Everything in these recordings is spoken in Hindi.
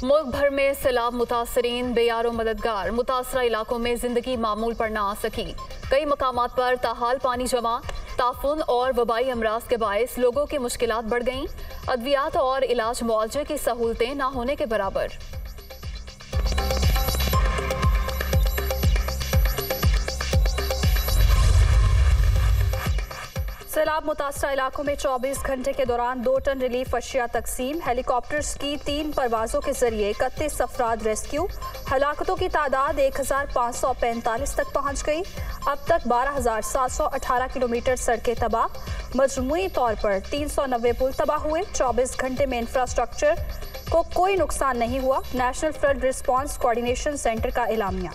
मुल्क भर में सैलाब मुतासरीन बेयारो मददगार। मुतासरा इलाकों में जिंदगी मामूल पर ना आ सकी। कई मकामात पर ताहाल पानी जमा। ताफुन और वबाई अमराज के बायस लोगों की मुश्किलात बढ़ गईं। अद्वियात और इलाज मुआवजे की सहूलतें ना होने के बराबर। सैलाब मुतासरा इलाकों में 24 घंटे के दौरान 2 टन रिलीफ अशिया तकसीम। हेलीकॉप्टर्स की 3 परवाजों के जरिए 31 अफराद रेस्क्यू। हलाकतों की तादाद 1545 तक पहुंच गई। अब तक 12,718 किलोमीटर सड़कें तबाह। मजमूई तौर पर 390 पुल तबाह हुए। 24 घंटे में इंफ्रास्ट्रक्चर को कोई नुकसान नहीं हुआ। National flood response coordination centre का एलामिया।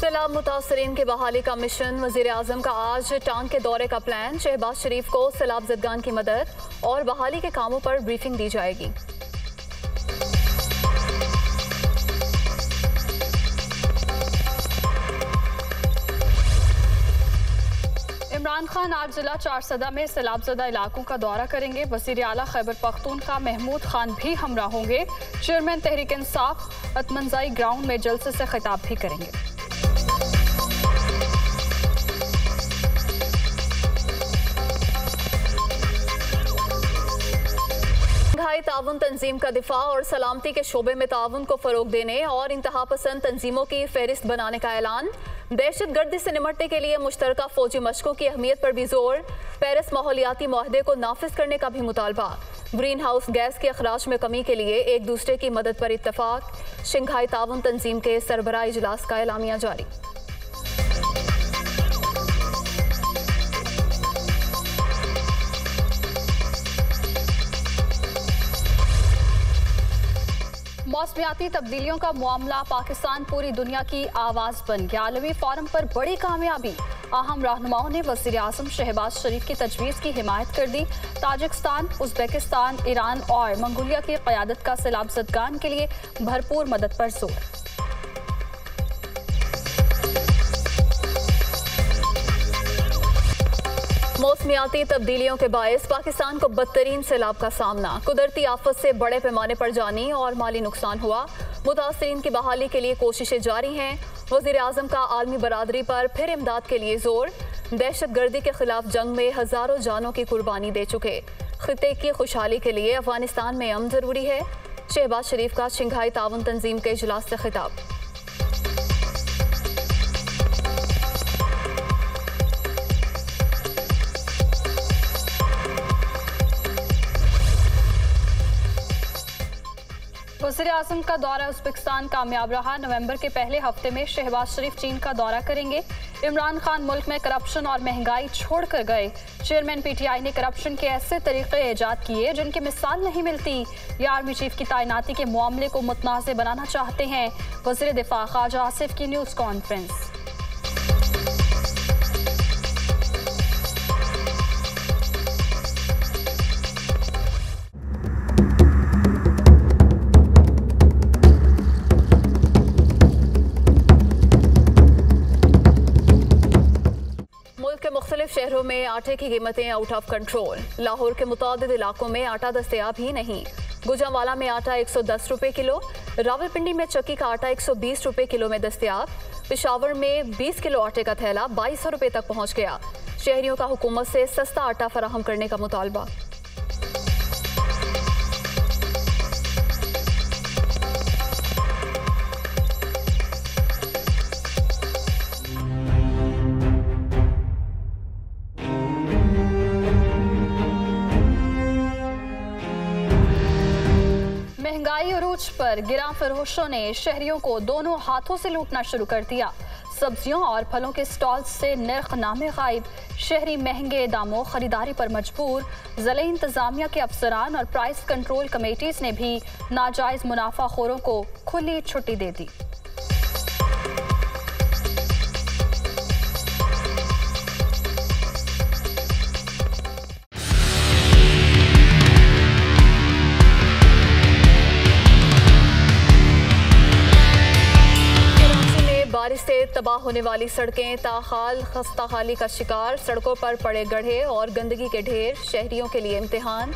सैलाब मुतासरीन की बहाली का मिशन। वज़ीर आज़म का आज टांग के दौरे का प्लान। शहबाज शरीफ को सैलाब ज़दगान की मदद और बहाली के कामों पर ब्रीफिंग दी जाएगी। इमरान खान आज जिला चारसदा में सैलाबजदा इलाकों का दौरा करेंगे। वज़ीर आला खैबर पख्तूनख्वा महमूद खान भी हमरा होंगे। चेयरमैन तहरीक इंसाफ अतमंजाई ग्राउंड में जलसे से खिताब भी करेंगे। शंघाई ताउन तंजीम का दिफा और सलामती के शोबे में ताउन को फरोग देने और इंतहा पसंद तंजीमों की फहरिस्त बनाने का ऐलान। दहशत गर्दी से निमटने के लिए मुश्तरका फौजी मशकों की अहमियत पर भी जोर। पेरिस माहौलियाती मुआहदे को नाफिज करने का भी मुतालबा। ग्रीन हाउस गैस के अखराज में कमी के लिए एक दूसरे की मदद पर इत्तफाक। शंघाई ताउन तंजीम के सरबराह इजलास का एलामिया जारी। मौसमियाती तब्दीलियों का मामला। पाकिस्तान पूरी दुनिया की आवाज़ बन गया। आलमी फोरम पर बड़ी कामयाबी। अहम रहनुमाओं ने वज़ीर आज़म शहबाज शरीफ की तजवीज़ की हिमायत कर दी। ताजिकिस्तान, उज़्बेकिस्तान, ईरान और मंगोलिया की क़यादत का सैलाब ज़दगान के लिए भरपूर मदद पर जोर। मौसमियाती तब्दीलियों के बायस पाकिस्तान को बदतरीन सैलाब का सामना। कुदरती आफत से बड़े पैमाने पर जानी और माली नुकसान हुआ। मुतासरीन की बहाली के लिए कोशिशें जारी हैं। वज़ीर आज़म का आलमी बरादरी पर फिर इमदाद के लिए जोर। दहशत गर्दी के खिलाफ जंग में हज़ारों जानों की कुर्बानी दे चुके खिते की खुशहाली के लिए अफगानिस्तान में अमन ज़रूरी है। शहबाज शरीफ का शंघाई ताउन तंजीम के इजलास से खिताब। वज़ीर आज़म का दौरा उज़्बेकिस्तान कामयाब रहा। नवंबर के पहले हफ्ते में शहबाज शरीफ चीन का दौरा करेंगे। इमरान खान मुल्क में करप्शन और महंगाई छोड़कर गए। चेयरमैन पीटीआई ने करप्शन के ऐसे तरीके ईजाद किए जिनकी मिसाल नहीं मिलती। ये आर्मी चीफ की तैनाती के मामले को मुतनाज़ बनाना चाहते हैं। वज़ीर दिफा ख्वाजा आसिफ की न्यूज़ कॉन्फ्रेंस। मुख्तलिफ शहरों में आटे की कीमतें आउट ऑफ कंट्रोल। लाहौर के मुतादिद इलाकों में आटा दस्तयाब ही नहीं। गुजरांवाला में आटा 110 रुपये किलो। रावलपिंडी में चक्की का आटा 120 रुपये किलो में दस्तयाब। पेशावर में 20 किलो आटे का थैला 2200 रुपये तक पहुँच गया। शहरियों का हुकूमत से सस्ता आटा फराहम करने का मुतालबा। महंगाई अरूज पर गिरा फरोशों ने शहरियों को दोनों हाथों से लूटना शुरू कर दिया। सब्जियों और फलों के स्टॉल्स से नर्खनामे गायब। शहरी महंगे दामों खरीदारी पर मजबूर। ज़िला इंतजामिया के अफसरान और प्राइस कंट्रोल कमेटीज ने भी नाजायज मुनाफाखोरों को खुली छुट्टी दे दी। बारिश से तबाह होने वाली सड़कें ताहाल खस्ताहाली का शिकार, सड़कों पर पड़े गड्ढे और गंदगी के ढेर, शहरियों के लिए इम्तिहान।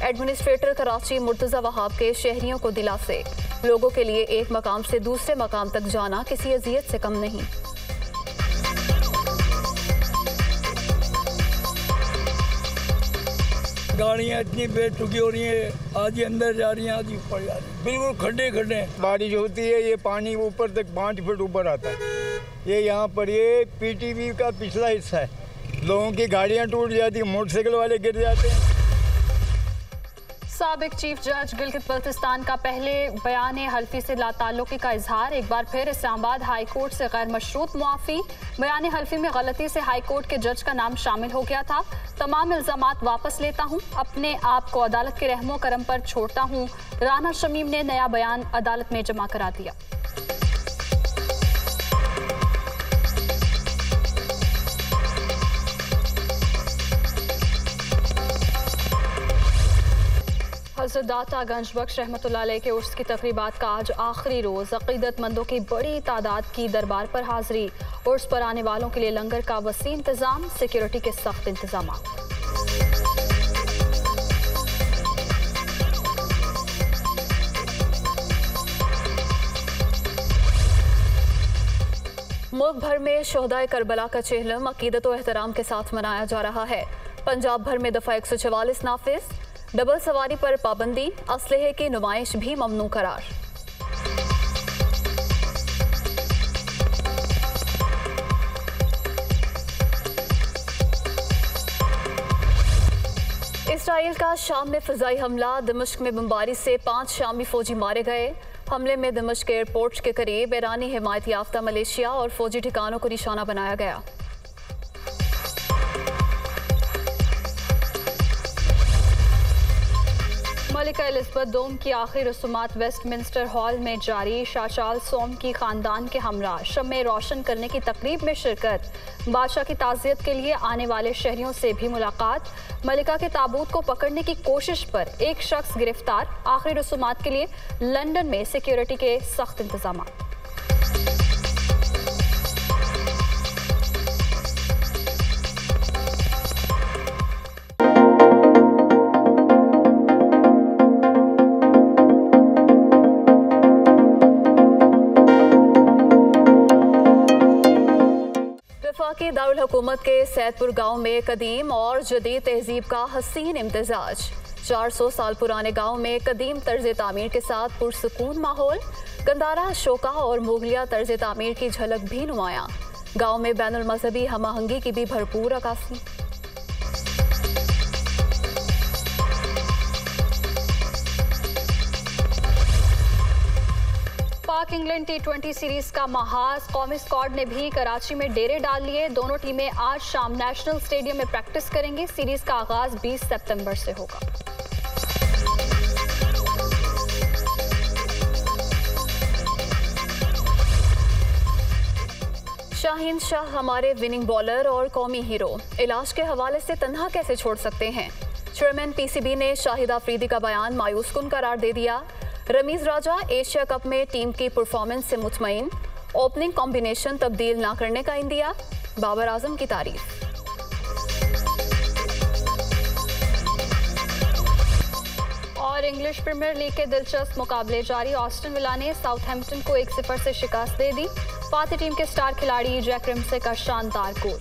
एडमिनिस्ट्रेटर कराची मुर्तज़ा वहाब के शहरियों को दिलासे, लोगों के लिए एक मकाम से दूसरे मकाम तक जाना किसी अजियत से कम नहीं। गाड़ियाँ इतनी बेटुकी हो रही हैं, आधी अंदर जा रही हैं, आधी ऊपर जा रही हैं, बिल्कुल खड्डे खड्डे। बारिश होती है, ये पानी ऊपर तक 5 फुट ऊपर आता है। ये यहाँ पर ये पीटीवी का पिछला हिस्सा है, लोगों की गाड़ियाँ टूट जाती हैं, मोटरसाइकिल वाले गिर जाते हैं। साबिक चीफ जज गिलगित बल्तिस्तान का पहले बयान हल्फी से लाताल्लुकी का इजहार, एक बार फिर इस्लामाबाद हाई कोर्ट से गैर मशरूत मुआफ़ी। बयान हल्फी में गलती से हाई कोर्ट के जज का नाम शामिल हो गया था, तमाम इल्जामात वापस लेता हूँ, अपने आप को अदालत के रहमो करम पर छोड़ता हूँ। राना शमीम ने नया बयान अदालत में जमा करा दिया। हज़रत दाता गंज बख्श रहमतुल्लाह अलैह के उर्स की तकरीबात का आज आखिरी रोज़, अक़ीदतमंदों की बड़ी तादाद की दरबार पर हाज़िरी। उर्स पर आने वालों के लिए लंगर का वसी इंतज़ाम, सिक्योरिटी के सख्त इंतजाम। मुल्क भर में शोहदाए करबला का चेहलम अक़ीदत व एहतराम के साथ मनाया जा रहा है। पंजाब भर में दफ़ा 144 नाफिज, डबल सवारी पर पाबंदी, असलहे की नुमाइश भी ममनू करार। इसराइल का शाम में फ़िज़ाई हमला, दमिश्क में बमबारी से 5 शामी फौजी मारे गए। हमले में दमिश्क एयरपोर्ट के करीब ईरानी हिमायत याफ्ता मलेशिया और फौजी ठिकानों को निशाना बनाया गया। मलिका एलिज़ाबेथ दोम की आखिरी रसूमात वेस्टमिंस्टर हॉल में जारी, शाह चार्ल्स सोम की खानदान के हमरा शम्मे रोशन करने की तकरीब में शिरकत, बादशाह की ताज़ियत के लिए आने वाले शहरियों से भी मुलाकात। मलिका के ताबूत को पकड़ने की कोशिश पर एक शख्स गिरफ्तार, आखिरी रसूमात के लिए लंदन में सिक्योरिटी के सख्त इंतजाम। वफाकी दारुल हुकूमत के सैदपुर गांव में कदीम और जदीद तहजीब का हसीन इम्तिजाज। 400 साल पुराने गांव में कदीम तर्ज तामीर के साथ पुरसकून माहौल, गंदारा, शोका और मुगलिया तर्ज तामीर की झलक भी नुमायां। गांव में बैनुल मजहबी हमआहंगी की भी भरपूर अक्कासी। पाक इंग्लैंड T20 सीरीज का महाज, कौमी स्क्वाड ने भी कराची में डेरे डाल लिए। दोनों टीमें आज शाम नेशनल स्टेडियम में प्रैक्टिस करेंगी। सीरीज का आगाज 20 सितंबर से होगा। शाहीन शाह हमारे विनिंग बॉलर और कौमी हीरो, इलाज के हवाले से तन्हा कैसे छोड़ सकते हैं। चेयरमैन PCB ने शाहिद आफरीदी का बयान मायूस कुन करार दे दिया। रमीज राजा एशिया कप में टीम की परफॉर्मेंस से मुतमईन, ओपनिंग कॉम्बिनेशन तब्दील ना करने का इंदिया, बाबर आजम की तारीफ। और इंग्लिश प्रीमियर लीग के दिलचस्प मुकाबले जारी, ऑस्टन विला ने साउथहैम्पटन को 1-0 से शिकस्त दे दी। फातिह टीम के स्टार खिलाड़ी जैक रिम्से का शानदार गोल।